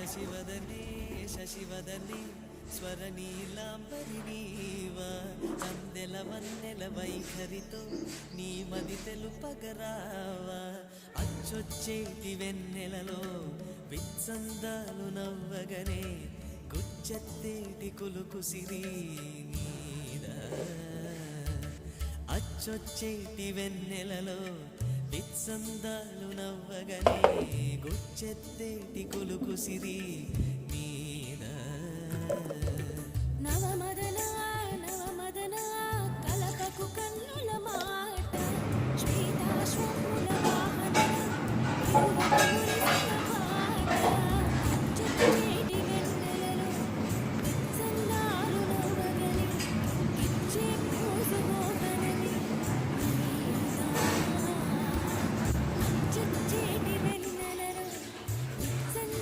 శశివదనే శశివదనే స్వరనీలాంబరి నీవా అందెల వన్నెల వైఖరితో నీ మది తెలుపగరావా అచ్చొచ్చేటి వెన్నెలలో విత్సందాలు నవ్వగనే గుచ్చెత్తేటి కులుకు సిరి నీదా అచ్చొచ్చేటి వెన్నెలలో విత్సందాలు నవ్వగనే గుచ్చెత్తేటి కులుకు సిరి మీద నవమద